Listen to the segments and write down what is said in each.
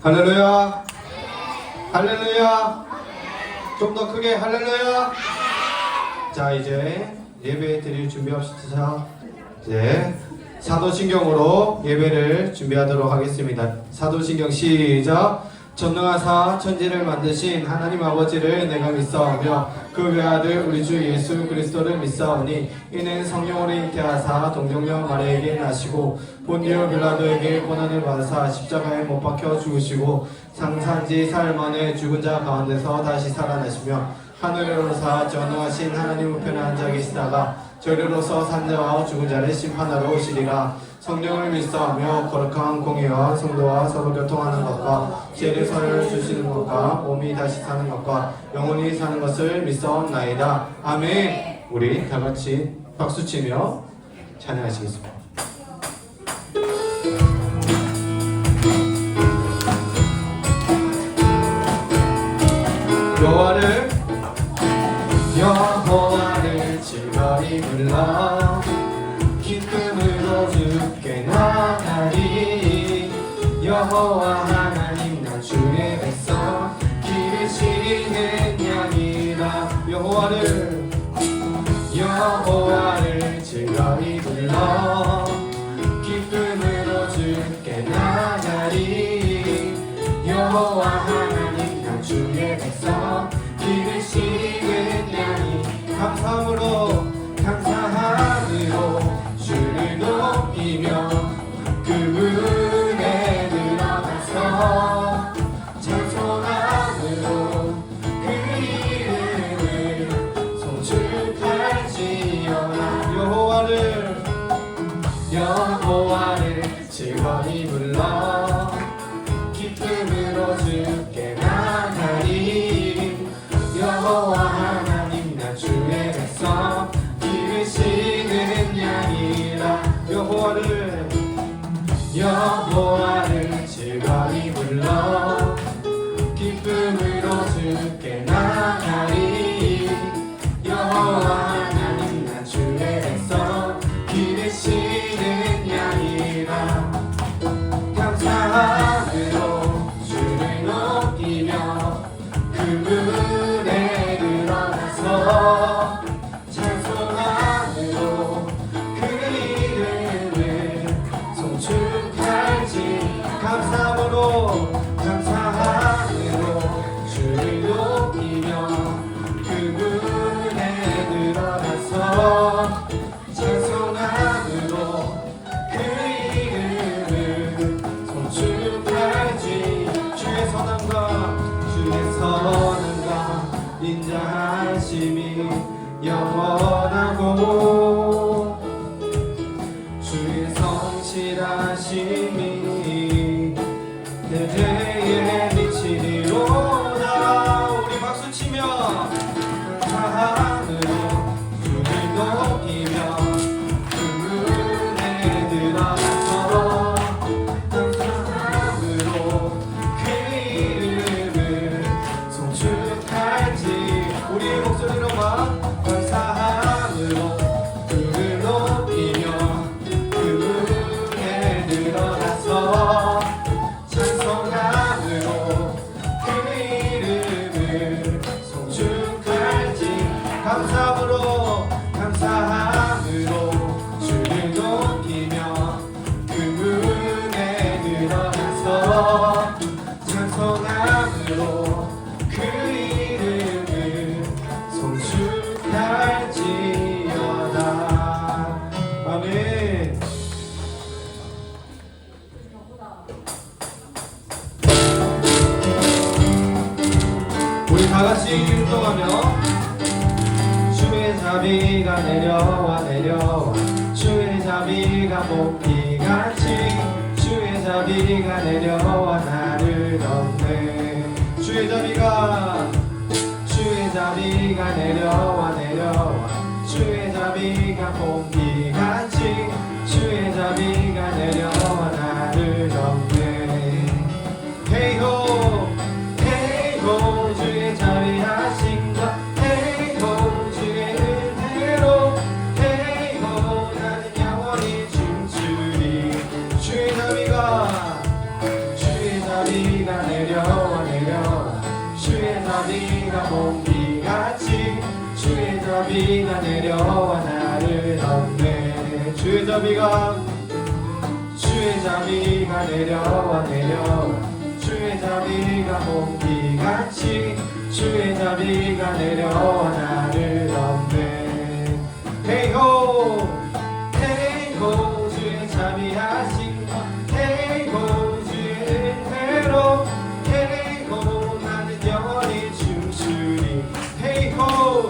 할렐루야. 할렐루야. 좀 더 크게 할렐루야. 자, 이제 예배 드릴 준비합시다. 이제 사도신경으로 예배를 준비하도록 하겠습니다. 사도신경 시작. 전능하사 천지를 만드신 하나님 아버지를 내가 믿사오며 그 외아들 우리 주 예수 그리스도를 믿사오니 이는 성령으로 잉태하사 동정녀 마리아에게 나시고 본디오 빌라도에게 고난을 받으사 십자가에 못 박혀 죽으시고 상산지 사흘 만에 죽은 자 가운데서 다시 살아나시며 하늘에 오르사 전능하신 하나님 우편에 앉아 계시다가 저리로서 산자와 죽은 자를 심판하러 오시리라. 성령을 믿사오며 거룩한 공의와 성도와 서로 교통하는 것과 죄를 사를 주시는 것과 몸이 다시 사는 것과 영원히 사는 것을 믿사옵나이다. 아멘. 우리 다 같이 박수치며 찬양하시겠습니다. 여호와를 즐거이 불러 기쁨으로 주께 나가리. 여호와 하나님 나 주의 백성 기르시는 양이라. 여호와를 즐거이 불러 기쁨으로 주께 나가리. 여호와 하나님 나 주의 백성 기르시는 양이. 감사함으로 주를 높이며 그분에 들어가서 찬송함으로 그 이름을 송축할지어다. 여호와를 즐거이 불러 기쁨으로 주께 나가리. 여호와 하나님 나 주의 백성 기르시는 양이라. 여호와를 즐거이 불러 기쁨으로 주께 나가리. 여호와 하나님 나 주의 백성 기르시는 양이라. 감사함으로 주를 높이며 그분에 들어가서 찬송함으로 그 이름을 송축할지. 감사함으로 주를 높이며 그분에 들어가서 찬송함으로 그 이름을 송축할지. 주의 선함과 인자하심이 영원하고 주의 성실하심이 대대에 미치리로다. 우리 박수치며 감사함으로 주를 높이며 그분에 들어가서 감사함으로 그 이름을 송축할지. 우리 목소리로만 감사함으로 주를 높이며 그분에 들어가서 찬송함으로 그 이름을 송축할지. 감사함으로 주를 높이며 그분에 들어가서 찬송함으로 그 이름을 송축할지어다. 아멘. 우리 다같이 율동하며 주의 자비가 내려와 주의 자비가 목비같이 주의 자비가 내려와 나를 덮네. 주의 자비가 내려와 주의 자비가 봄비같이 주의 자비가 내려와 나를 덮네. 헤이호 주의 자비하신 것 헤이호 주의 은혜로 헤이호 나는 영원히 춤추리. 주의 자비가 자비가 내려와 내려와 주의 자비가 몽기같이 주의 자비가 내려와 나를 덮네 주의 자비가 내려와 내려와 주의 자비가 몽기같이 주의 자비가 내려와 나를 덮네 헤이호 헤이호 주의 자비하신 헤이호 주의 은혜로 헤이호 나는 영원히 춤추리 헤이호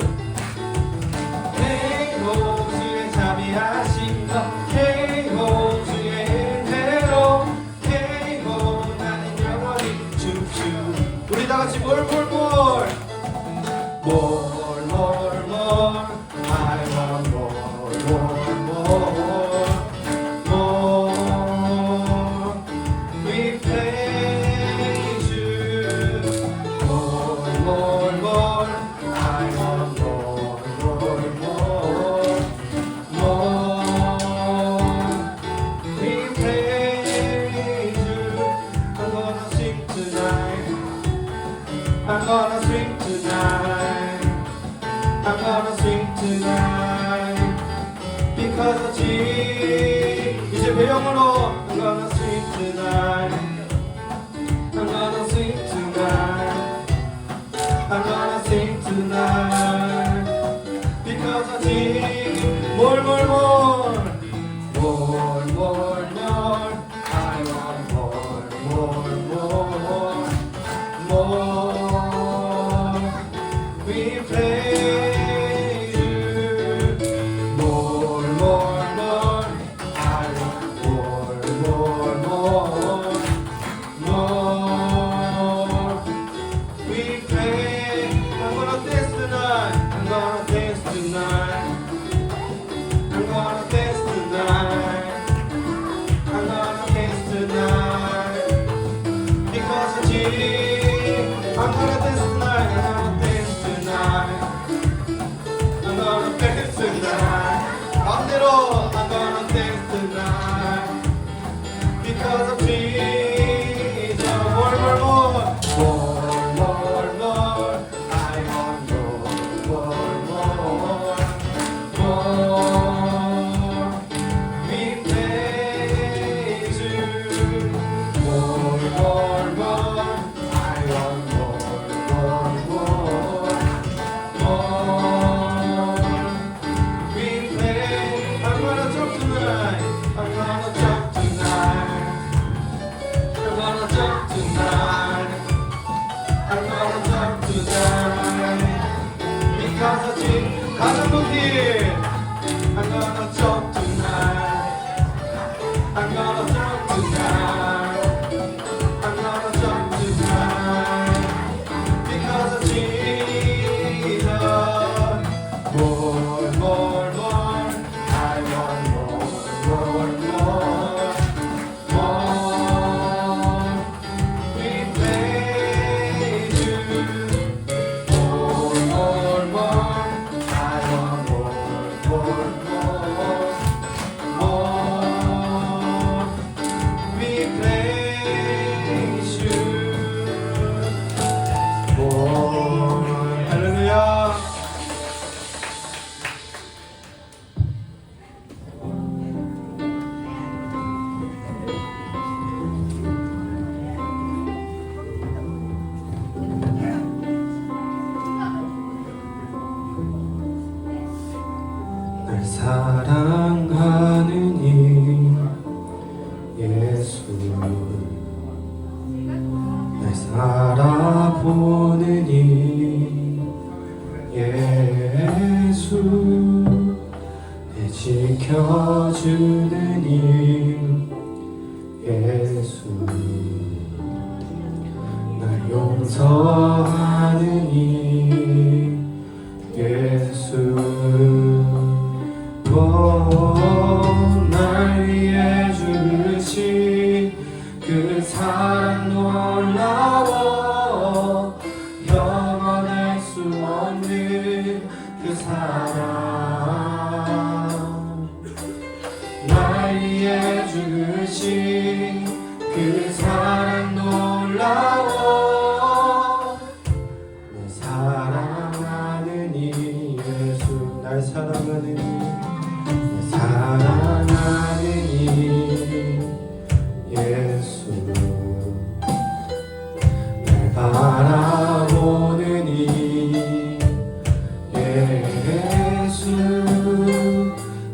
헤이호 주의 자비하신 헤이호 주의 은혜로 헤이호 나는 영원히 춤추리 우리 다같이 몰몰몰 I want more we praise you more I want more we praise you I'm gonna sing tonight I'm gonna sing tonight I'm gonna sing tonight because of Jesus 이제 배영으로 I'm gonna sing tonight I'm gonna sing tonight I'm gonna sing tonight because of Jesus more I want more we praise you more I want more we pray I'm gonna dance tonight I'm gonna dance tonight I'm gonna dance tonight I'm gonna dance tonight because of Jesus I'm gonna dance tonight I'm gonna dance tonight I'm gonna dance tonight 마음대로 I'm gonna dance tonight because of Jesus more I want more we praise you more I want more we pray I'm gonna jump tonight I'm gonna jump tonight I'm gonna jump tonight I'm gonna jump tonight because of Jesus 가는 길 I'm gonna jump tonight I'm gonna jump tonight I'm gonna jump tonight because of Jesus more I want more we praise you more I want more we praise you more 할렐루야 날 사랑하는 이 예수 날 살아보는 이 예수 내 지켜주는 이 예수 날 용서하는 이 예수 날 위해 주신 그 사랑 놀라워 영원할 수 없는 그 사랑 날 위해 주신 그 사랑 놀라워 놀라워 내 사랑하는 이 예수 날 사랑하는 이 내 사랑하는 이 예수 날 바라보는 이 예수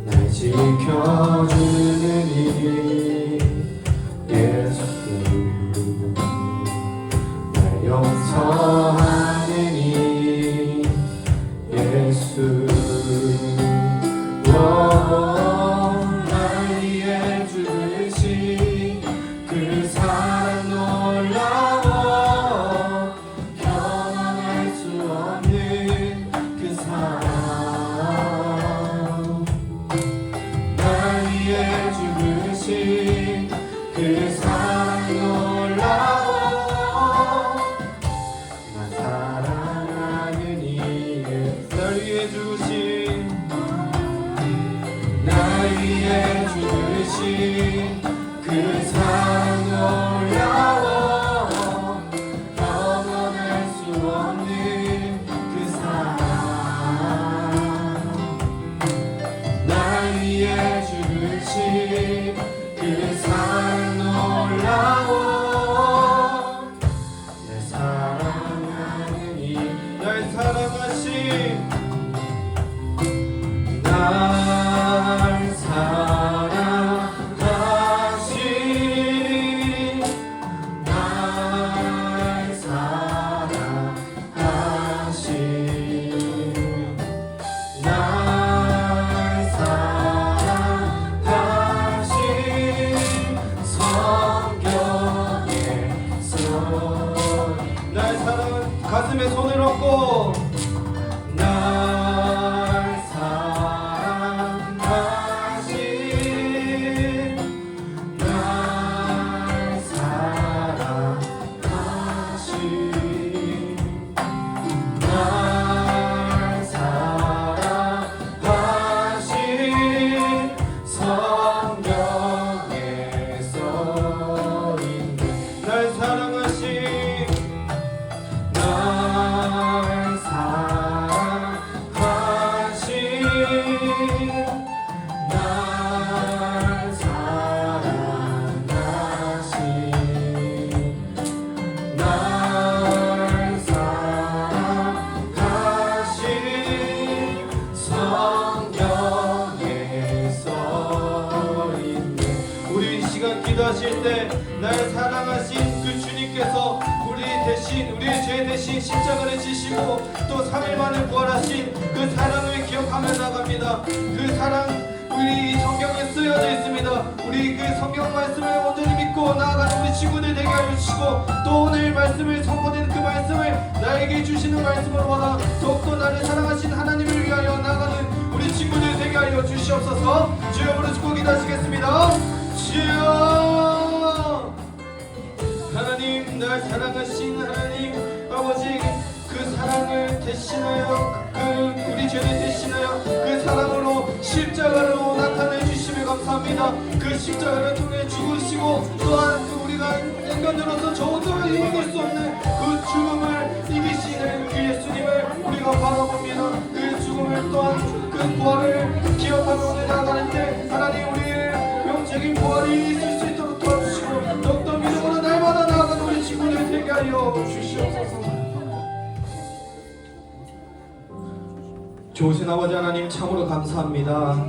날 지켜주는 이 예수 날 용서하는 이 예수 날 위해 죽으신 그 사랑 놀라워 경험할 수 없는 그 사랑 날 위해 죽으신 그 사랑 놀라워 나 사랑하는 이에 날 위해 죽으신 날 위해 죽으신 그 사랑 놀라워 경험할 수 없는 그 사랑 날 위해 죽으신 그 사랑 놀라워 날 사랑하는 날 사랑하신 날 사랑하신 날 사랑하신 날 사랑하신 성경에서 날 사랑 가슴에 손을 얹고 날 사랑하신 날 사랑하신 날 사랑하신 성경에 써있네 날 사랑하신 날 사랑하신 날 사랑하신 날 사랑하신 성경에 써있네 우리 이 시간 기도하실 때 날 사랑하신 그 주님께서 우리 대신 우리의 죄 대신 십자가를 지시고 또 3일 만에 부활하신 그 사랑을 기억하며 나갑니다. 그 사랑 우리 성경에 쓰여져 있습니다. 우리 그 성경 말씀을 온전히 믿고 나아가는 우리 친구들 되게 하여 주시고 또 오늘 말씀을 선포된 그 말씀을 나에게 주시는 말씀으로 받아 더욱더 나를 사랑하신 하나님을 위하여 나아가는 우리 친구들 되게 하여 주시옵소서. 주여 부르짖고 기도하시겠습니다. 주여 하나님 날 사랑하신 하나님 아버지 그 사랑을 대신하여 그 우리 죄를 대신하여 그 사랑으로 십자가로 나타내 주심에 감사합니다. 그 십자가를 통해 죽으시고 또한 그 우리가 인간으로서 저도로 이길 수 없는 그 죽음을 이기시는 그 예수님을 우리가 바라봅니다. 그 죽음을 또한 그 부활을 기억하며 오늘 나아가는 때 하나님 우리의 영적인 부활이 있을 수 있도록 도와주시고 더욱더 믿음으로 날마다 나아가는 우리 친구들 되게 하여 주시옵소서. 좋으신 아버지 하나님 참으로 감사합니다.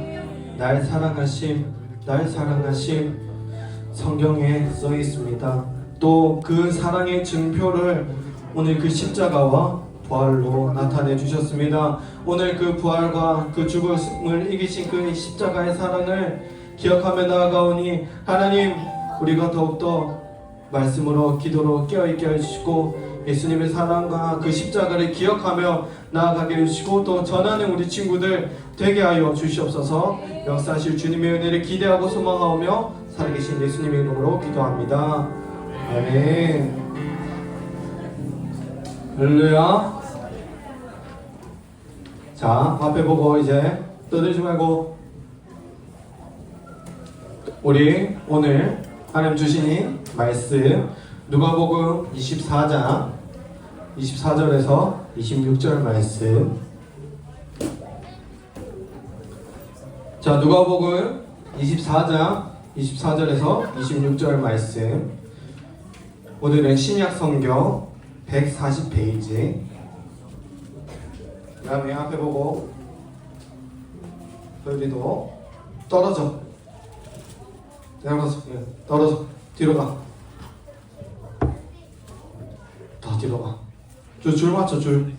날 사랑하심 성경에 써 있습니다. 또 그 사랑의 증표를 오늘 그 십자가와 부활로 나타내 주셨습니다. 오늘 그 부활과 그 죽음을 이기신 그 십자가의 사랑을 기억하며 나아가오니 하나님 우리가 더욱더 말씀으로 기도로 깨어있게 해주시고 예수님의 사랑과 그 십자가를 기억하며 나아가게 해주시고 또 전하는 우리 친구들 되게 하여 주시옵소서. 역사하실 주님의 은혜를 기대하고 소망하오며 살아계신 예수님의 이름으로 기도합니다. 아멘. 할렐루야. 자, 앞에 보고 이제 떠들지 말고 우리 오늘 하나님 주시니 말씀 누가복음 24장 24절에서 26절 말씀. 자, 누가복음 24장 24절에서 26절 말씀. 오늘은 신약 성경 140페이지. 그다음에 앞에 보고 여기도 떨어져. 떨어져. 뒤로 가. 더 뒤로 가. 줄 맞춰. 줄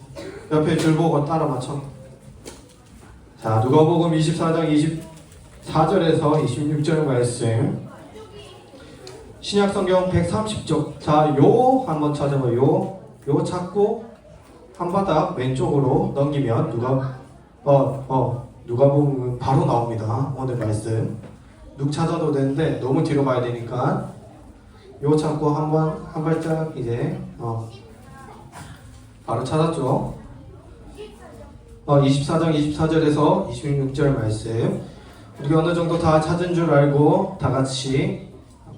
옆에 줄 보고 따라 맞춰. 자, 누가복음 24장 24절에서 26절 말씀. 신약성경 130쪽. 자, 요 한번 찾아봐요. 요 찾고 한 바닥 왼쪽으로 넘기면 누가복음 바로 나옵니다. 오늘 말씀. 누 찾아도 되는데 너무 뒤로 가야 되니까 요 찾고 한 발짝 이제 바로 찾았죠. 24장 24절에서 26절 말씀. 우리가 어느 정도 다 찾은 줄 알고 다 같이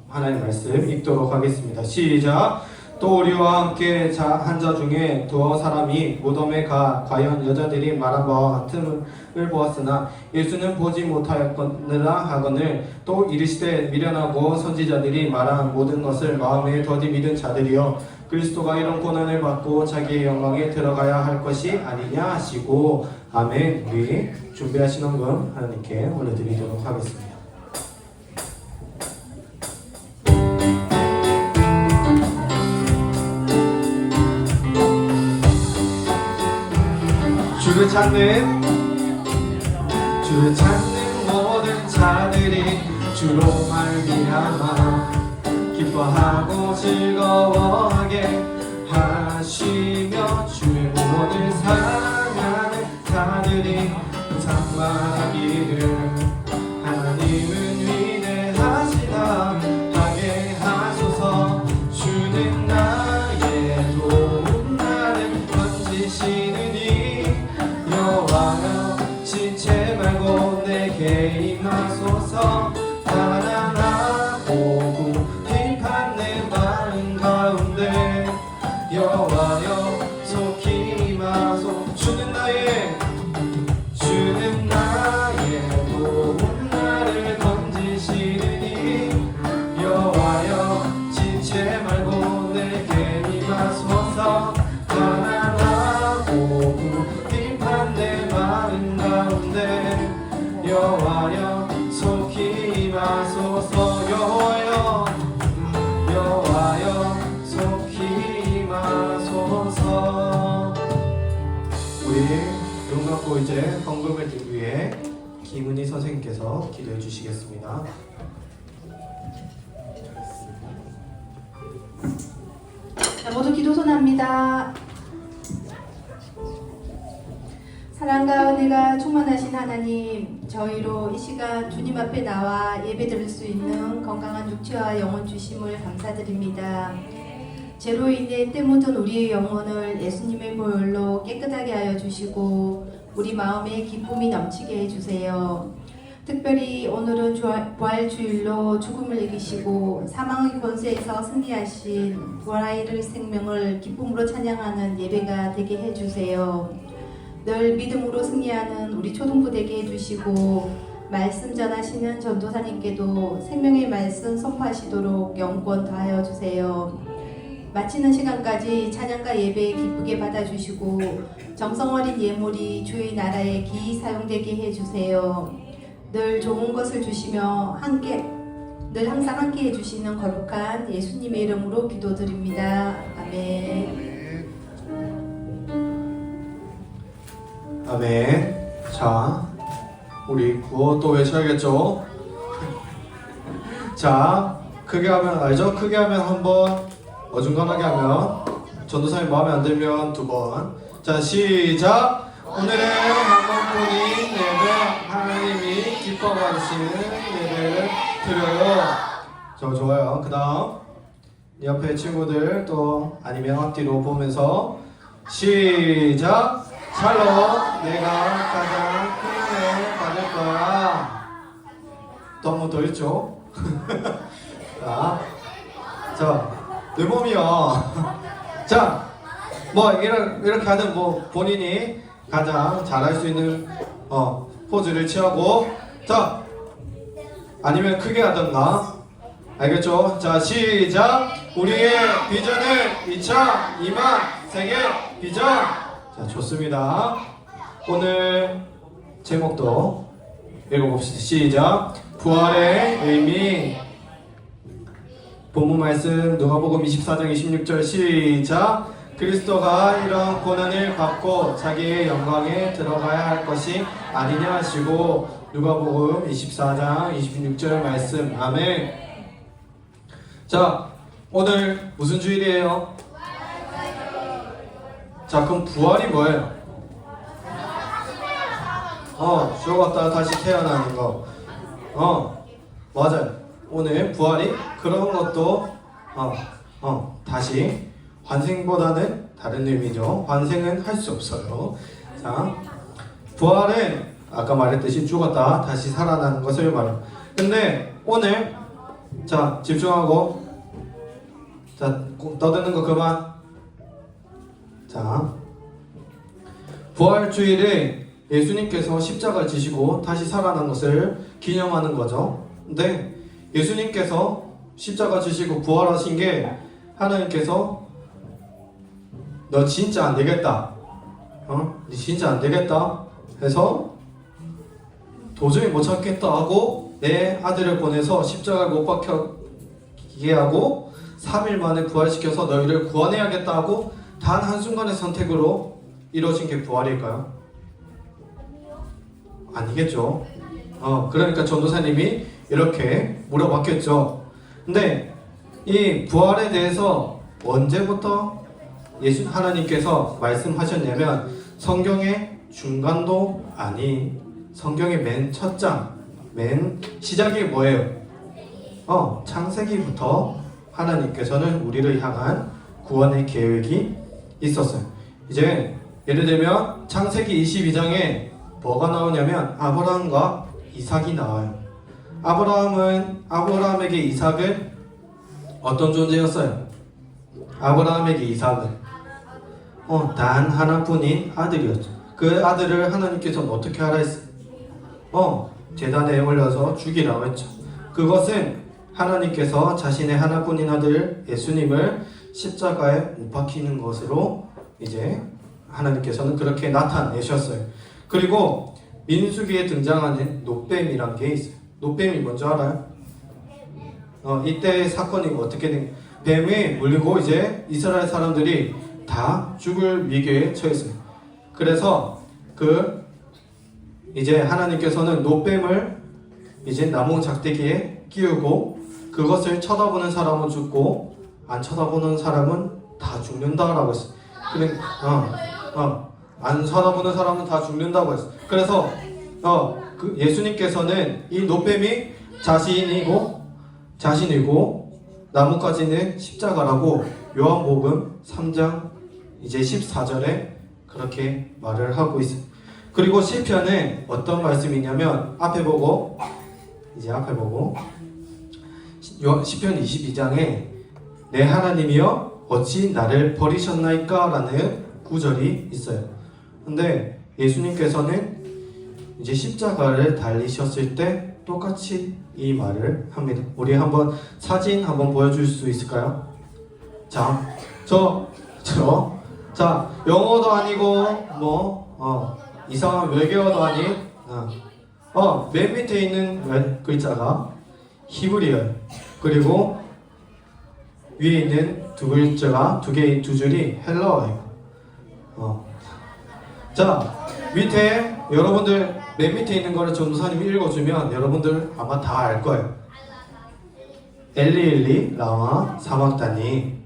하나님 말씀 읽도록 하겠습니다. 시작. 또 우리와 함께 한 자 중에 두어 사람이 무덤에 가 과연 여자들이 말한 바와 같음을 보았으나 예수는 보지 못하였거니라 하거늘 또 이르시되 미련하고 선지자들이 말한 모든 것을 마음에 더디 믿은 자들이여 그리스도가 이런 고난을 받고 자기의 영광에 들어가야 할 것이 아니냐 하시고 아멘. 우리 준비하신 헌금 하나님께 올려드리도록 하겠습니다. 주를 찾는 모든 자들이 주로 말미암아 기뻐하고 즐거워하게 하시며 주의 구원을 사랑하는 자들이 장만하기를 하나님은 위대하시다 하게 하소서. 주는 나의 도움 나를 건지시느니 여호와여 지체 말고 내게 임하소서. 가난하고 굽힌 내 마음 가운데 여호와여 속히 임하소. 주는 나의 도움 나를 건지시느니 여호와여 지체 말고 내게 임하소서. 가난하고 굽힌 내 마음 가운데 여호와여 속히 임하소서. 여호와여 속히 임하소서. 우리 눈 감고 이제 헌금을 드리기 위해 김은희 선생님께서 기도해 주시겠습니다. 자, 모두 기도 손합니다. 사랑과 은혜가 충만하신 하나님, 저희로 이 시간 주님 앞에 나와 예배드릴 수 있는 건강한 육체와 영혼 주심을 감사드립니다. 죄로 인해 때 묻은 우리의 영혼을 예수님의 보혈로 깨끗하게 하여 주시고 우리 마음에 기쁨이 넘치게 해주세요. 특별히 오늘은 부활주일로 죽음을 이기시고 사망의 권세에서 승리하신 부활하이를 생명을 기쁨으로 찬양하는 예배가 되게 해주세요. 늘 믿음으로 승리하는 우리 초등부 되게 해주시고 말씀 전하시는 전도사님께도 생명의 말씀 선포하시도록 영권 다하여 주세요. 마치는 시간까지 찬양과 예배 기쁘게 받아주시고 정성어린 예물이 주의 나라에 기이 사용되게 해주세요. 늘 좋은 것을 주시며 늘 항상 함께 해주시는 거룩한 예수님의 이름으로 기도드립니다. 아멘. 아멘. 자, 우리 구호 또 외쳐야겠죠? 자, 크게 하면 알죠? 크게 하면 한 번, 어중간하게 하면, 전도사님 마음에 안 들면 두 번. 자, 시작! 오늘은 한번뿐인 예배, 하나님이 기뻐 받으시는 예배를 드려요. 좋아요. 그 다음 옆에 친구들 또 아니면 앞뒤로 보면서 시작! 샬롬, 내가 가장 큰 은혜 받을 거야. 또 한 번 더 있죠? 자, 내 몸이요. 자, 뭐 이렇게 하든 뭐 본인이 가장 잘할 수 있는 포즈를 취하고, 자, 아니면 크게 하던가. 알겠죠? 자, 시작. 우리의 비전은 2002만 세계 비전. 자, 좋습니다. 오늘 제목도 읽어봅시다. 시작. 부활의 의미. 본문 말씀 누가복음 24장 26절 시작. 그리스도가 이런 고난을 받고 자기의 영광에 들어가야 할 것이 아니냐 하시고. 누가복음 24장 26절 말씀. 아멘. 자, 오늘 무슨 주일이에요? 자, 그럼 부활이 뭐예요? 죽었다가 다시 태어나는 거. 맞아요. 오늘 부활이 그런 것도 다시 환생보다는 다른 의미죠. 환생은 할 수 없어요. 자, 부활은 아까 말했듯이 죽었다 다시 살아나는 것을 말해요. 근데 오늘 자, 집중하고. 자, 떠드는 거 그만. 자, 부활주일에 예수님께서 십자가를 지시고 다시 살아난 것을 기념하는 거죠. 근데 예수님께서 십자가 지시고 부활하신 게 하나님께서 너 진짜 안 되겠다. 너 진짜 안 되겠다 해서 도저히 못 참겠다 하고 내 아들을 보내서 십자가를 못 박히게 하고 3일 만에 부활시켜서 너희를 구원해야겠다 하고 단 한순간의 선택으로 이루어진 게 부활일까요? 아니겠죠. 그러니까 전도사님이 이렇게 물어봤겠죠. 근데 이 부활에 대해서 언제부터 하나님께서 말씀하셨냐면 성경의 중간도 아닌 성경의 맨 첫 장, 맨 시작이 뭐예요? 창세기부터 하나님께서는 우리를 향한 구원의 계획이 있었어요. 이제 예를 들면 창세기 22장에 뭐가 나오냐면 아브라함과 이삭이 나와요. 아브라함에게 이삭은 어떤 존재였어요? 아브라함에게 이삭은 단 하나뿐인 아들이었죠. 그 아들을 하나님께서는 어떻게 하라 했어요? 제단에 올려서 죽이라고 했죠. 그것은 하나님께서 자신의 하나뿐인 아들 예수님을 십자가에 못 박히는 것으로 이제 하나님께서는 그렇게 나타내셨어요. 그리고 민수기에 등장하는 노뱀이란 게 있어요. 노뱀이 뭔지 알아요? 이때 사건이 어떻게 된? 뱀에 물리고 이제 이스라엘 사람들이 다 죽을 위기에 처했어요. 그래서 이제 하나님께서는 노뱀을 이제 나무 작대기에 끼우고 그것을 쳐다보는 사람은 죽고 안 쳐다보는 사람은 다 죽는다라고 했어요. 안 쳐다보는 사람은 다 죽는다고 했어요. 그래서 예수님께서는 이 노뱀이 자신이고 나뭇가지는 십자가라고 요한복음 3장 이제 14절에 그렇게 말을 하고 있어요. 그리고 시편은 어떤 말씀이냐면 앞에 보고 시편 22장에 내 하나님이여 어찌 나를 버리셨나이까 라는 구절이 있어요. 근데 예수님께서는 이제 십자가를 달리셨을 때 똑같이 이 말을 합니다. 우리 한번 사진 한번 보여줄 수 있을까요? 자, 자, 영어도 아니고 이상한 외계어도 아닌 맨 밑에 있는 글자가 히브리어예요. 그리고 위에 있는 두 글자가 두 줄이 헬라어예요. 자, 밑에 여러분들 맨 밑에 있는 거를 전도사님이 읽어주면 여러분들 아마 다 알 거예요. 엘리엘리 라마 사막다니.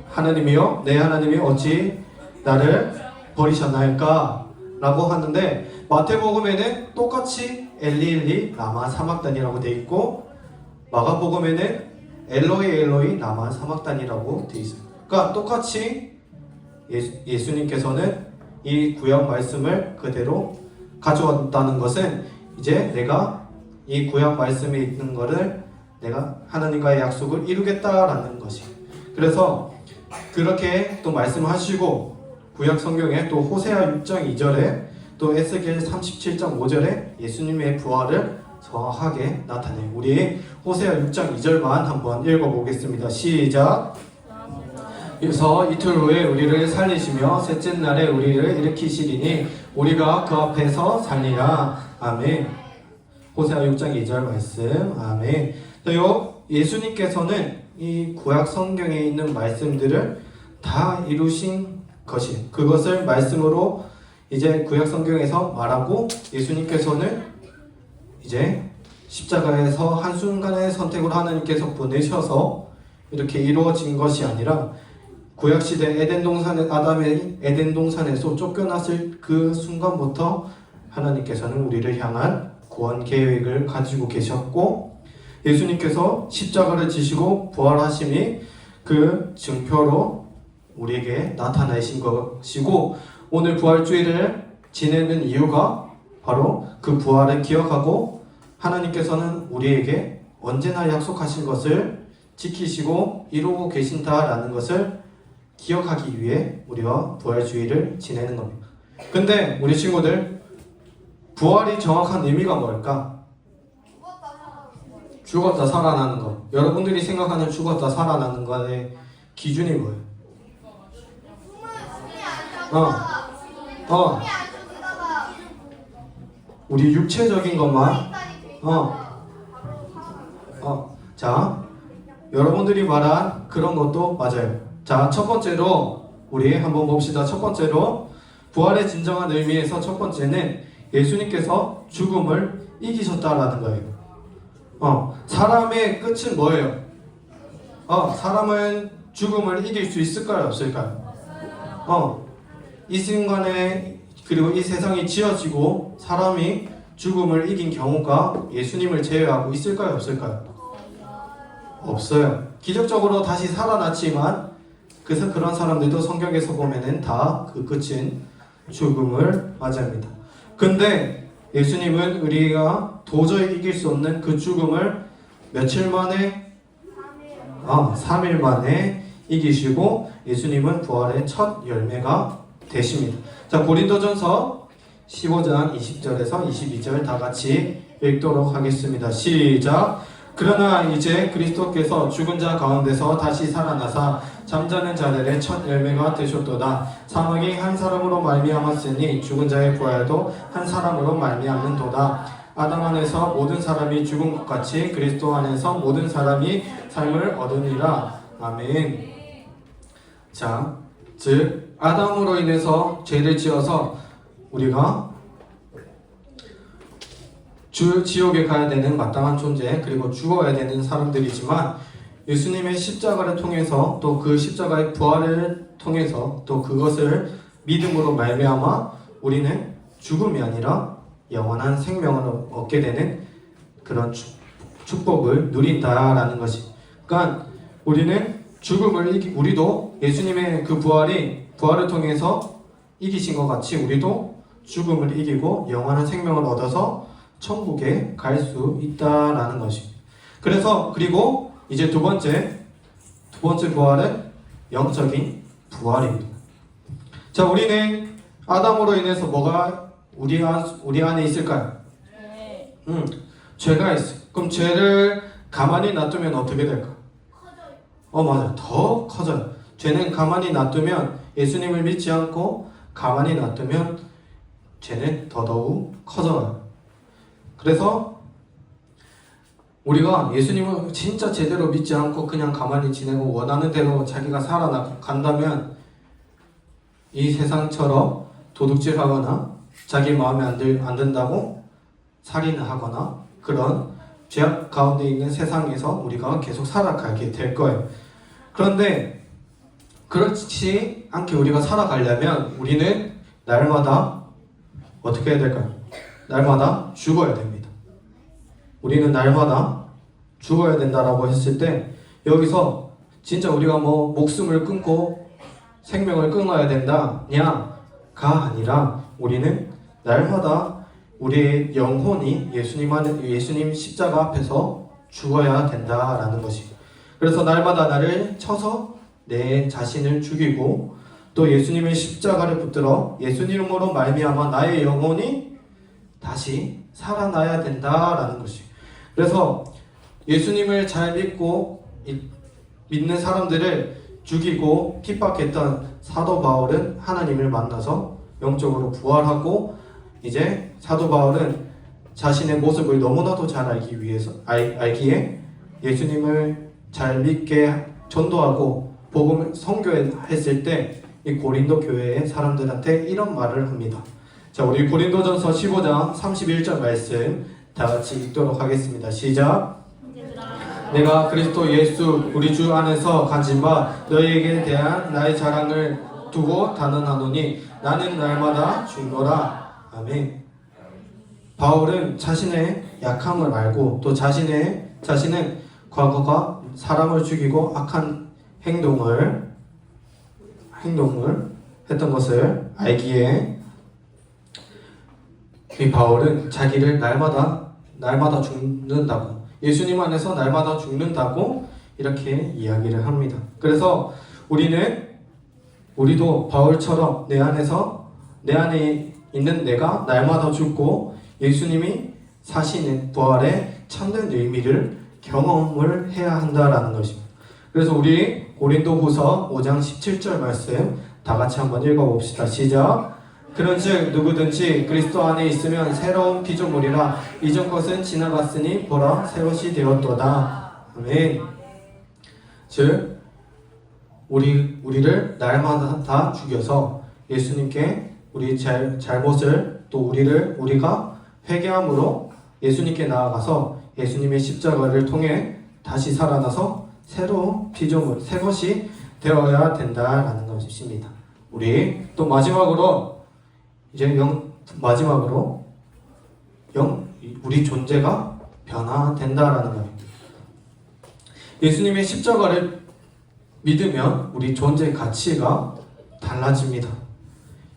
하나님이요, 내 하나님이 어찌 나를 버리셨나이까 라고 하는데 마태복음에는 똑같이 엘리엘리 라마 사막다니라고 돼 있고 마가복음에는 엘로이 엘로이 라마 사막다니라고 돼 있어요. 그러니까 똑같이 예수님께서는 이 구약 말씀을 그대로 가져왔다는 것은 이제 내가 이 구약 말씀에 있는 거를 내가 하나님과의 약속을 이루겠다라는 것이. 그래서 그렇게 또 말씀하시고 구약 성경에 또 호세아 6장 2절에 또 에스겔 37장 5절에 예수님의 부활을 정확하게 나타내요. 우리 호세아 6장 2절만 한번 읽어보겠습니다. 시작. 그래서 이틀 후에 우리를 살리시며 셋째 날에 우리를 일으키시리니 우리가 그 앞에서 살리라. 아멘. 호세아 6장 2절 말씀. 아멘. 또 예수님께서는 이 구약 성경에 있는 말씀들을 다 이루신 것이, 그것을 말씀으로 이제 구약 성경에서 말하고 예수님께서는 이제 십자가에서 한순간의 선택으로 하나님께서 보내셔서 이렇게 이루어진 것이 아니라 구약시대 에덴 동산에 아담의 에덴 동산에서 쫓겨났을 그 순간부터 하나님께서는 우리를 향한 구원 계획을 가지고 계셨고, 예수님께서 십자가를 지시고 부활하심이 그 증표로 우리에게 나타나신 것이고, 오늘 부활주의를 지내는 이유가 바로 그 부활을 기억하고 하나님께서는 우리에게 언제나 약속하신 것을 지키시고 이루고 계신다라는 것을 기억하기 위해 우리가 부활주의를 지내는 겁니다. 근데 우리 친구들, 부활이 정확한 의미가 뭘까? 죽었다 살아나는 것. 여러분들이 생각하는 죽었다 살아나는 것의 기준이 뭐예요? 우리 육체적인 것만. 자, 여러분들이 말한 그런 것도 맞아요. 자, 첫 번째로 우리 한번 봅시다. 첫 번째로 부활의 진정한 의미에서 첫 번째는 예수님께서 죽음을 이기셨다라는 거예요. 사람의 끝은 뭐예요? 사람은 죽음을 이길 수 있을까요? 없을까요? 이 순간에, 그리고 이 세상이 지어지고 사람이 죽음을 이긴 경우가 예수님을 제외하고 있을까요? 없을까요? 없어요. 기적적으로 다시 살아났지만 그래서 그런 사람들도 성경에서 보면은 다 그 끝은 죽음을 맞이합니다. 근데 예수님은 우리가 도저히 이길 수 없는 그 죽음을 며칠 만에 3일 만에 이기시고 예수님은 부활의 첫 열매가 되십니다. 자, 고린도전서 15장 20절에서 22절 다 같이 읽도록 하겠습니다. 시작. 그러나 이제 그리스도께서 죽은 자 가운데서 다시 살아나사 잠자는 자들의 첫 열매가 되셨도다. 사망이 한 사람으로 말미암았으니 죽은 자의 부활도 한 사람으로 말미암는도다. 아담 안에서 모든 사람이 죽은 것 같이 그리스도 안에서 모든 사람이 삶을 얻으니라. 아멘. 자, 즉 아담으로 인해서 죄를 지어서 우리가 지옥에 가야 되는 마땅한 존재, 그리고 죽어야 되는 사람들이지만 예수님의 십자가를 통해서 또 그 십자가의 부활을 통해서 또 그것을 믿음으로 말미암아 우리는 죽음이 아니라 영원한 생명을 얻게 되는 그런 축복을 누린다라는 것이. 그러니까 우리는 우리도 예수님의 그 부활을 통해서 이기신 것 같이 우리도 죽음을 이기고 영원한 생명을 얻어서 천국에 갈 수 있다라는 것입니다. 그래서 그리고 이제 두 번째 부활은 영적인 부활입니다. 자, 우리는 아담으로 인해서 뭐가 우리 안에 있을까요? 죄가 있어요. 그럼 죄를 가만히 놔두면 어떻게 될까? 맞아요. 더 커져요. 죄는 가만히 놔두면, 예수님을 믿지 않고 가만히 놔두면 죄는 더더욱 커져요. 그래서 우리가 예수님을 진짜 제대로 믿지 않고 그냥 가만히 지내고 원하는 대로 자기가 살아간다면 이 세상처럼 도둑질하거나 자기 마음에 안 든다고 살인을 하거나 그런 죄악 가운데 있는 세상에서 우리가 계속 살아가게 될 거예요. 그런데 그렇지 않게 우리가 살아가려면 우리는 날마다 어떻게 해야 될까요? 날마다 죽어야 됩니다. 우리는 날마다 죽어야 된다라고 했을 때 여기서 진짜 우리가 뭐 목숨을 끊고 생명을 끊어야 된다냐가 아니라 우리는 날마다 우리의 영혼이 예수님 십자가 앞에서 죽어야 된다라는 것이. 그래서 날마다 나를 쳐서 내 자신을 죽이고 또 예수님의 십자가를 붙들어 예수님으로 말미암아 나의 영혼이 다시 살아나야 된다라는 것이. 그래서 예수님을 잘 믿고 믿는 사람들을 죽이고 핍박했던 사도 바울은 하나님을 만나서 영적으로 부활하고 이제 사도 바울은 자신의 모습을 너무나도 잘 알기에 예수님을 잘 믿게 전도하고 복음을 선교했을 때 이 고린도 교회의 사람들한테 이런 말을 합니다. 자, 우리 고린도전서 15장 31절 말씀 다 같이 읽도록 하겠습니다. 시작. 내가 그리스도 예수 우리 주 안에서 가진 바 너희에게 대한 나의 자랑을 두고 단언하노니 나는 날마다 죽노라. 아멘. 바울은 자신의 약함을 알고 또 자신은 과거가 사람을 죽이고 악한 행동을 했던 것을 알기에 이 바울은 자기를 날마다 죽는다고, 예수님 안에서 날마다 죽는다고 이렇게 이야기를 합니다. 그래서 우리도 바울처럼 내 안에 있는 내가 날마다 죽고 예수님이 사시는 부활의 참된 의미를 경험을 해야 한다라는 것입니다. 그래서 우리 고린도후서 5장 17절 말씀 다 같이 한번 읽어봅시다. 시작. 그런즉 누구든지 그리스도 안에 있으면 새로운 피조물이라 이전 것은 지나갔으니 보라 새것이 되었도다. 아멘. 즉 우리를 날마다 다 죽여서 예수님께 우리 잘못을 또 우리가 회개함으로 예수님께 나아가서 예수님의 십자가를 통해 다시 살아나서 새로운 피조물, 새 것이 되어야 된다라는 것입니다. 우리 또 마지막으로 우리 존재가 변화된다라는 겁니다. 예수님의 십자가를 믿으면 우리 존재 가치가 달라집니다.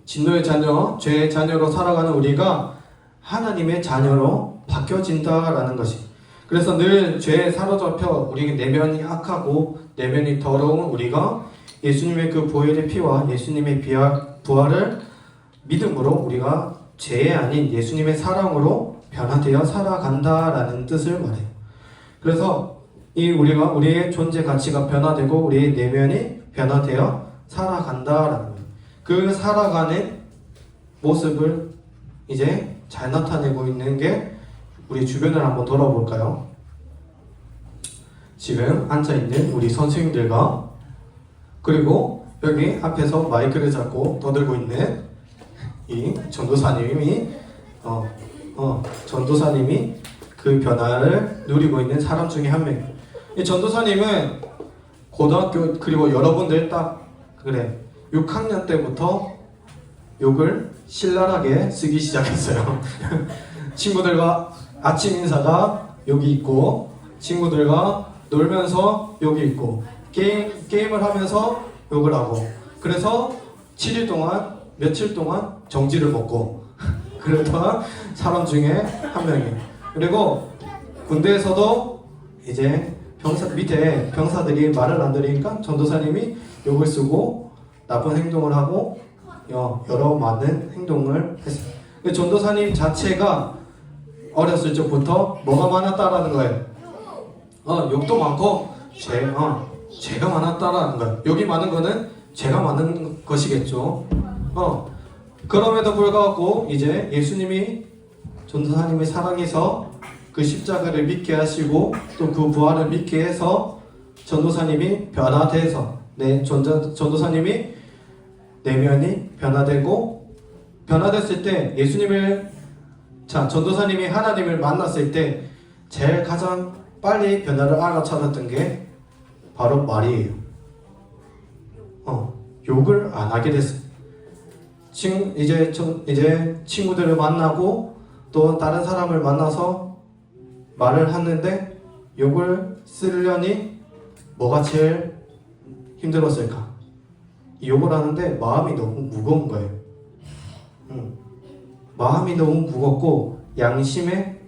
진노의 자녀, 죄의 자녀로 살아가는 우리가 하나님의 자녀로 바뀌어진다라는 것이. 그래서 늘 죄에 사로잡혀 우리 내면이 악하고 내면이 더러운 우리가 예수님의 그 보혈의 피와 예수님의 부활을 믿음으로 우리가 죄의 아닌 예수님의 사랑으로 변화되어 살아간다라는 뜻을 말해요. 그래서 우리의 존재 가치가 변화되고 우리의 내면이 변화되어 살아간다라는 거예요. 그 살아가는 모습을 이제 잘 나타내고 있는 게 우리 주변을 한번 돌아볼까요? 지금 앉아있는 우리 선생님들과 그리고 여기 앞에서 마이크를 잡고 떠들고 있는 이 전도사님이 전도사님이 그 변화를 누리고 있는 사람 중에 한 명이에요. 이 전도사님은 고등학교 그리고 여러분들 딱 6학년 때부터 욕을 신랄하게 쓰기 시작했어요. 친구들과 아침 인사가 여기 있고 친구들과 놀면서 여기 있고 게임을 하면서 욕을 하고 그래서 7일 동안 며칠 동안 정지를 먹고 그러던 사람 중에 한 명이에요. 그리고 군대에서도 이제 밑에 병사들이 말을 안 들으니까 전도사님이 욕을 쓰고 나쁜 행동을 하고 여러 많은 행동을 했어요. 전도사님 자체가 어렸을 적부터 뭐가 많았다라는 거예요. 욕도 많고 죄가 많았다라는 거예요. 욕이 많은 거는 죄가 많은 것이겠죠. 그럼에도 불구하고 이제 예수님이 전도사님을 사랑해서 그 십자가를 믿게 하시고 또 그 부활을 믿게 해서 전도사님이 변화돼서 전도사님이 내면이 변화됐을 때 전도사님이 하나님을 만났을 때 제일 가장 빨리 변화를 알아차렸던 게 바로 말이에요. 욕을 안 하게 됐어요. 이제 친구들을 만나고 또 다른 사람을 만나서 말을 하는데 욕을 쓰려니 뭐가 제일 힘들었을까? 욕을 하는데 마음이 너무 무거운 거예요. 마음이 너무 무겁고 양심의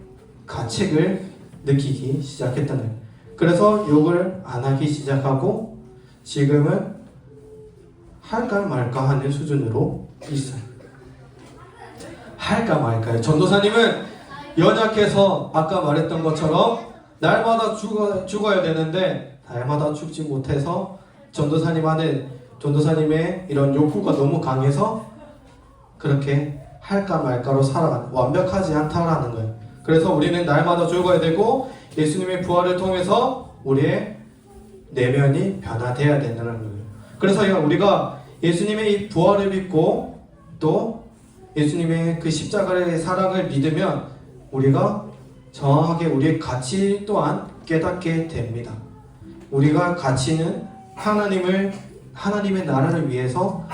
가책을 느끼기 시작했다는 거예요. 그래서 욕을 안 하기 시작하고 지금은 할까 말까 하는 수준으로 있어요. 할까 말까요. 전도사님은 연약해서 아까 말했던 것처럼 날마다 죽어야 되는데 날마다 죽지 못해서 전도사님의 이런 욕구가 너무 강해서 그렇게 할까 말까로 살아가는, 완벽하지 않다라는 거예요. 그래서 우리는 날마다 죽어야 되고 예수님의 부활을 통해서 우리의 내면이 변화되어야 된다는 거예요. 그래서 우리가 예수님의 이 부활을 믿고 또 예수님의 그 십자가의 사랑을 믿으면 우리가 정확하게 우리의 가치 또한 깨닫게 됩니다. 우리가 가치는 하나님의 나라를 위해서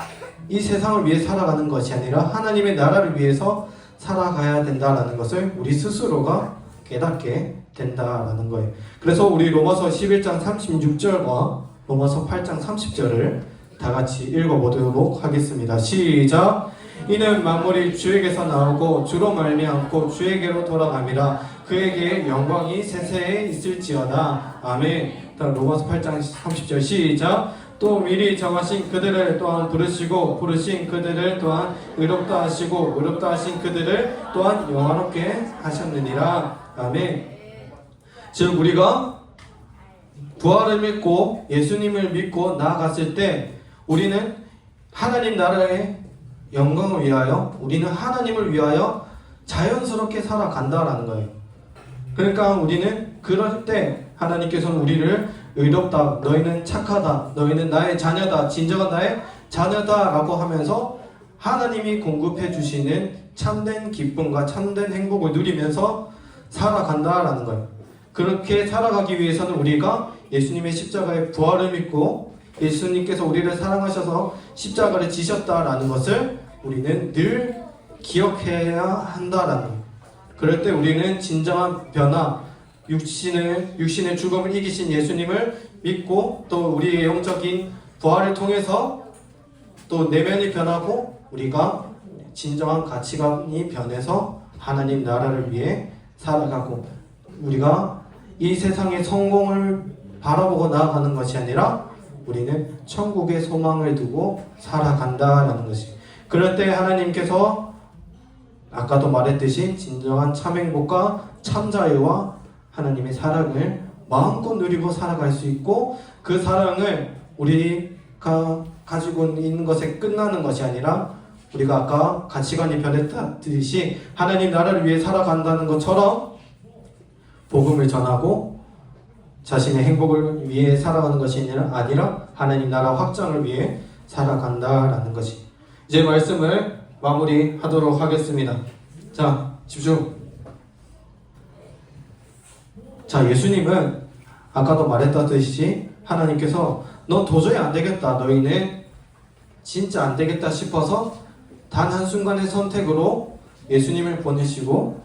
이 세상을 위해 살아가는 것이 아니라 하나님의 나라를 위해서 살아가야 된다라는 것을 우리 스스로가 깨닫게 된다라는 거예요. 그래서 우리 로마서 11장 36절과 로마서 8장 30절을 다 같이 읽어보도록 하겠습니다. 시작! 이는 만물이 주에게서 나오고 주로 말미암고 주에게로 돌아감이라. 그에게 영광이 세세에 있을지어다. 아멘. 다음 로마서 8장 30절 시작! 또 미리 정하신 그들을 또한 부르시고 부르신 그들을 또한 의롭다 하시고 의롭다 하신 그들을 또한 영화롭게 하셨느니라. 아멘. 즉 우리가 부활을 믿고 예수님을 믿고 나아갔을 때 우리는 하나님 나라의 영광을 위하여, 우리는 하나님을 위하여 자연스럽게 살아간다라는 거예요. 그러니까 우리는 그럴 때 하나님께서는 우리를 의롭다, 너희는 착하다, 너희는 나의 자녀다, 진정한 나의 자녀다 라고 하면서 하나님이 공급해 주시는 참된 기쁨과 참된 행복을 누리면서 살아간다라는 거예요. 그렇게 살아가기 위해서는 우리가 예수님의 십자가의 부활을 믿고 예수님께서 우리를 사랑하셔서 십자가를 지셨다라는 것을 우리는 늘 기억해야 한다라는 거예요. 그럴 때 우리는 진정한 변화, 육신의 죽음을 이기신 예수님을 믿고 또 우리의 영적인 부활을 통해서 또 내면이 변하고 우리가 진정한 가치관이 변해서 하나님 나라를 위해 살아가고 우리가 이 세상의 성공을 바라보고 나아가는 것이 아니라 우리는 천국의 소망을 두고 살아간다라는 것이. 그럴 때 하나님께서 아까도 말했듯이 진정한 참 행복과 참 자유와 하나님의 사랑을 마음껏 누리고 살아갈 수 있고 그 사랑을 우리가 가지고 있는 것에 끝나는 것이 아니라 우리가 아까 가치관이 변했듯이 하나님 나라를 위해 살아간다는 것처럼 복음을 전하고 자신의 행복을 위해 살아가는 것이 아니라 하나님 나라 확장을 위해 살아간다라는 것이. 이제 말씀을 마무리하도록 하겠습니다. 자, 집중. 자, 예수님은 아까도 말했다듯이 하나님께서 너 도저히 안 되겠다, 너희는 진짜 안 되겠다 싶어서 단 한순간의 선택으로 예수님을 보내시고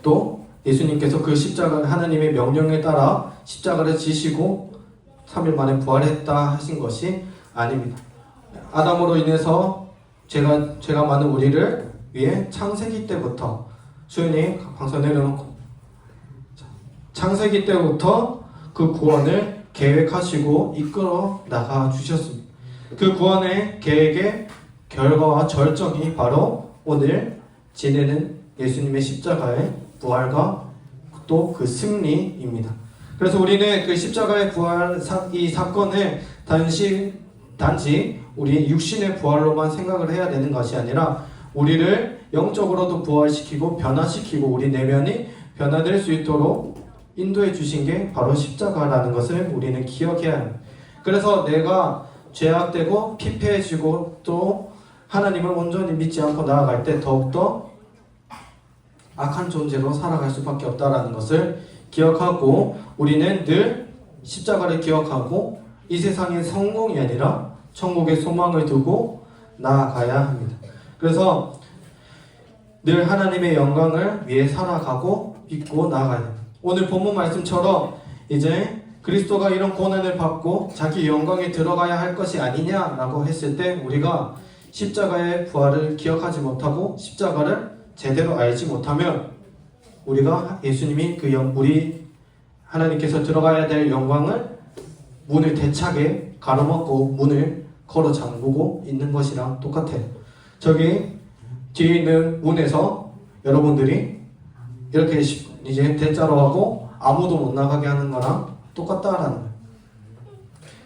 또 예수님께서 그 십자가 하나님의 명령에 따라 십자가를 지시고 3일 만에 부활했다 하신 것이 아닙니다. 아담으로 인해서 죄가 많은 우리를 위해 창세기 때부터 수연이 방송 내려놓고 창세기 때부터 그 구원을 계획하시고 이끌어 나가 주셨습니다. 그 구원의 계획의 결과와 절정이 바로 오늘 지내는 예수님의 십자가의 부활과 또 그 승리입니다. 그래서 우리는 그 십자가의 부활 이 사건을 단지 우리 육신의 부활로만 생각을 해야 되는 것이 아니라 우리를 영적으로도 부활시키고 변화시키고 우리 내면이 변화될 수 있도록 인도해 주신 게 바로 십자가라는 것을 우리는 기억해야 합니다. 그래서 내가 죄악되고 피폐해지고 또 하나님을 온전히 믿지 않고 나아갈 때 더욱더 악한 존재로 살아갈 수밖에 없다는 것을 기억하고 우리는 늘 십자가를 기억하고 이 세상의 성공이 아니라 천국의 소망을 두고 나아가야 합니다. 그래서 늘 하나님의 영광을 위해 살아가고 믿고 나아가야 합니다. 오늘 본문 말씀처럼 이제 그리스도가 이런 고난을 받고 자기 영광에 들어가야 할 것이 아니냐라고 했을 때 우리가 십자가의 부활을 기억하지 못하고 십자가를 제대로 알지 못하면 우리가 예수님이 우리 하나님께서 들어가야 될 영광을 문을 대차게 가로막고 문을 걸어 잠그고 있는 것이랑 똑같아요. 저기 뒤에 있는 문에서 여러분들이 이렇게 이제 대자로 하고 아무도 못 나가게 하는 거랑 똑같다라는 거예요.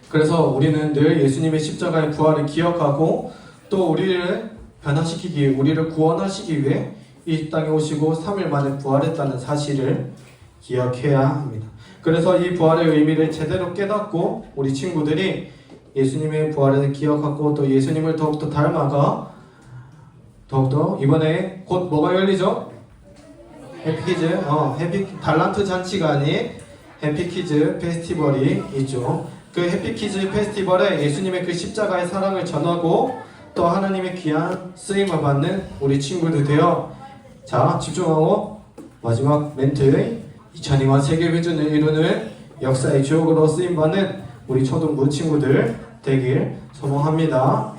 그래서 우리는 늘 예수님의 십자가의 부활을 기억하고 또 우리를 변화시키기 위해, 우리를 구원하시기 위해 이 땅에 오시고 3일 만에 부활했다는 사실을 기억해야 합니다. 그래서 이 부활의 의미를 제대로 깨닫고 우리 친구들이 예수님의 부활을 기억하고 또 예수님을 더욱더 닮아가 더욱더 이번에 곧 뭐가 열리죠? 해피키즈, 달란트 잔치가 아닌 해피키즈 페스티벌이 있죠. 그 해피키즈 페스티벌에 예수님의 그 십자가의 사랑을 전하고 또 하나님의 귀한 쓰임을 받는 우리 친구들 되어 자 집중하고 마지막 멘트 2002년 세계 비전을 이루는 역사의 주역으로 쓰임받는 우리 초등부 친구들 되길 소망합니다.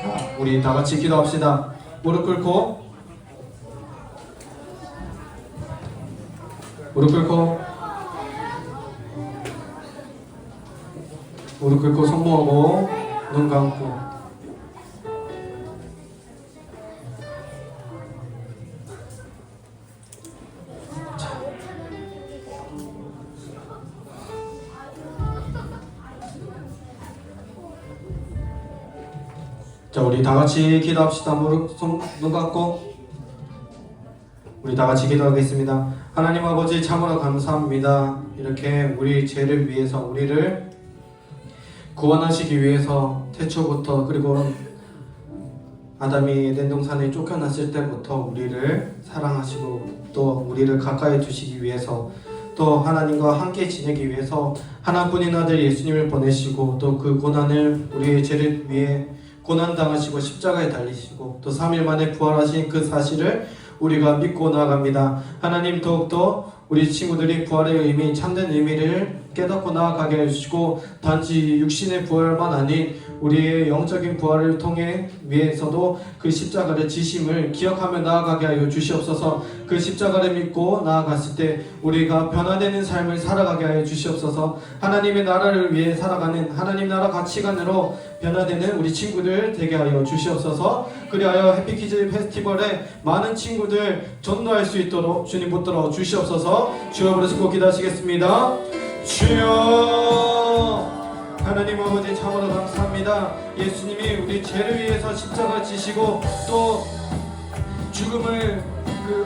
자, 우리 다 같이 기도합시다. 무릎 꿇고 손모하고 눈 감고 자, 우리 다 같이 기도합시다. 눈 감고 우리 다 같이 기도하겠습니다. 하나님 아버지 참으로 감사합니다. 이렇게 우리 죄를 위해서 우리를 구원하시기 위해서 태초부터 그리고 아담이 에덴 동산에 쫓겨났을 때부터 우리를 사랑하시고 또 우리를 가까이 두시기 위해서 또 하나님과 함께 지내기 위해서 하나뿐인 아들 예수님을 보내시고 또 그 고난을 우리의 죄를 위해 고난당하시고 십자가에 달리시고 또 3일 만에 부활하신 그 사실을 우리가 믿고 나아갑니다. 하나님 더욱더 우리 친구들이 부활의 의미, 참된 의미를 깨닫고 나아가게 해주시고 단지 육신의 부활만 아닌 우리의 영적인 부활을 통해 위해서도 그 십자가의 지심을 기억하며 나아가게 하여 주시옵소서. 그 십자가를 믿고 나아갔을 때 우리가 변화되는 삶을 살아가게 하여 주시옵소서. 하나님의 나라를 위해 살아가는 하나님 나라 가치관으로 변화되는 우리 친구들 되게 하여 주시옵소서. 그리하여 해피키즈 페스티벌에 많은 친구들 전도할 수 있도록 주님 붙들어 주시옵소서. 주여 부르시고 기도하시겠습니다. 주여 하나님 아버지 참으로 감사합니다. 예수님이 우리 죄를 위해서 십자가 지시고 또 죽음을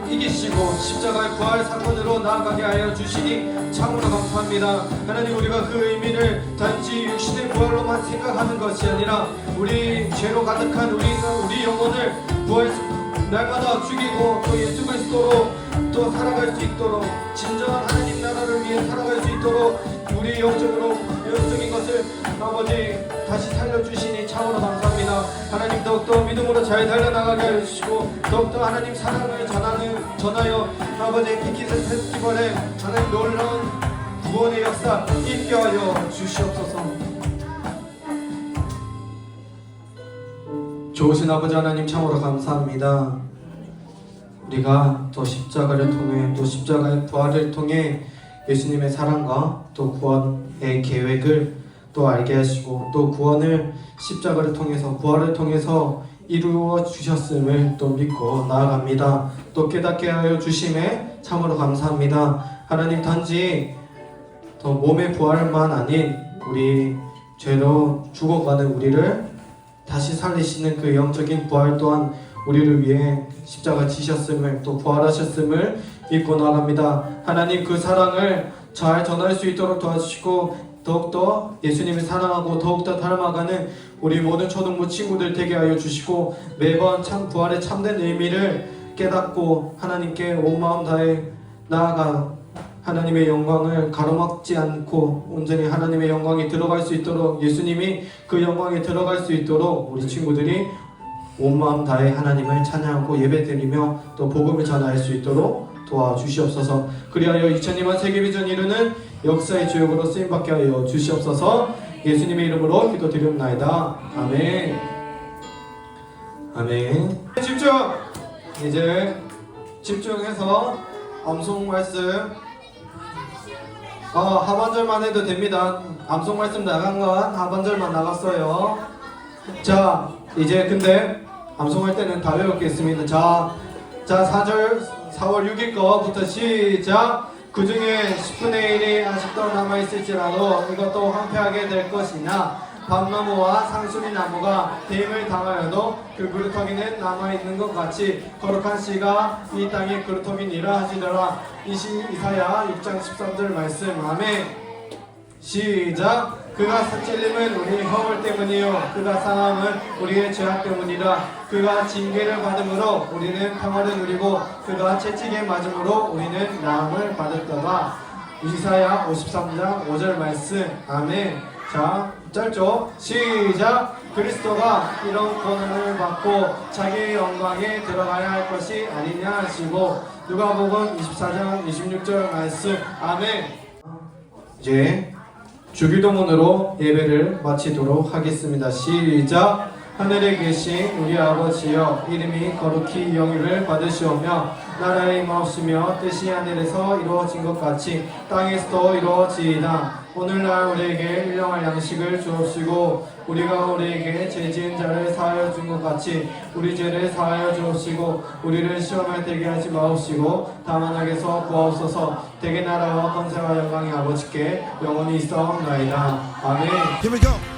이기시고 십자가의 부활 사건으로 나아가게 하여 주시니 참으로 감사합니다. 하나님 우리가 그 의미를 단지 육신의 부활로만 생각하는 것이 아니라 우리 죄로 가득한 우리 영혼을 부활 날마다 죽이고 또 예수 그리스도로 또 살아갈 수 있도록 진정한 하나님 나라를 위해 살아갈 수 있도록 우리 영적인 것을 아버지 다시 살려주시니 참으로 감사합니다. 하나님 더욱더 믿음으로 잘 달려나가게 해주시고 더욱더 하나님 사랑을 전하여 아버지 해피키즈 페스티벌에 하나님 놀라운 구원의 역사 있게 하여 주시옵소서. 좋으신 아버지 하나님 참으로 감사합니다. 우리가 또 십자가를 통해 또 십자가의 부활을 통해 예수님의 사랑과 또 구원의 계획을 또 알게 하시고 또 구원을 십자가를 통해서 부활을 통해서 이루어 주셨음을 또 믿고 나아갑니다. 또 깨닫게 하여 주심에 참으로 감사합니다. 하나님 단지 더 몸의 부활만 아닌 우리 죄로 죽어가는 우리를 다시 살리시는 그 영적인 부활 또한 우리를 위해 십자가 지셨음을 또 부활하셨음을 믿고 나갑니다. 하나님 그 사랑을 잘 전할 수 있도록 도와주시고 더욱더 예수님을 사랑하고 더욱더 닮아가는 우리 모든 초등부 친구들 되게 하여 주시고 매번 참 부활의 참된 의미를 깨닫고 하나님께 온 마음 다해 나아가 하나님의 영광을 가로막지 않고 온전히 하나님의 영광이 들어갈 수 있도록 예수님이 그 영광에 들어갈 수 있도록 우리 친구들이 온 마음 다해 하나님을 찬양하고 예배드리며 또 복음을 전할 수 있도록 도와주시옵소서. 그리하여 2002년 세계비전 이루는 역사의 주역으로 쓰임받게 하여 주시옵소서. 예수님의 이름으로 기도드리옵나이다. 아멘. 아멘. 집중! 이제 집중해서 암송 말씀 하반절만 해도 됩니다. 암송 말씀 나간 건 하반절만 나갔어요. 자 이제 근데 암송할 때는 다 외웠겠습니다. 자 4월 6일 거부터 시작. 그 중에 10분의 1이 아직도 남아있을지라도 이것도 황폐하게 될 것이나 밤나무와 상수리 나무가 대임을 당하여도 그 그루터기는 남아있는 것 같이 거룩한 씨가 이 땅에 그루터기니라 하시더라. 이사야 6장 13절 말씀. 아멘. 시작. 그가 찔림은 우리 허물 때문이요 그가 상함은 우리의 죄악 때문이라. 그가 징계를 받음으로 우리는 평화를 누리고 그가 채찍에 맞음으로 우리는 나음을 받았더라. 이사야 53장 5절 말씀. 아멘. 자 짧죠? 시작. 그리스도가 이런 고난을 받고 자기의 영광에 들어가야 할 것이 아니냐 하시고 누가복음 24장 26절 말씀. 아멘. 이제 주기도문으로 예배를 마치도록 하겠습니다. 시작. 하늘에 계신 우리 아버지여 이름이 거룩히 영유를 받으시오며 나라의 임하옵시며 뜻이 하늘에서 이루어진 것 같이 땅에서도 이루어지이다. 오늘날 우리에게 일용할 양식을 주옵시고 우리가 우리에게 죄 지은 자를 사하여 준 것 같이 우리 죄를 사하여 주옵시고 우리를 시험에 들게 하지 마옵시고 다만 악에서 구하옵소서. 대개 나라와 권세와 영광이 아버지께 영원히 있사옵나이다. 아멘. Here we go.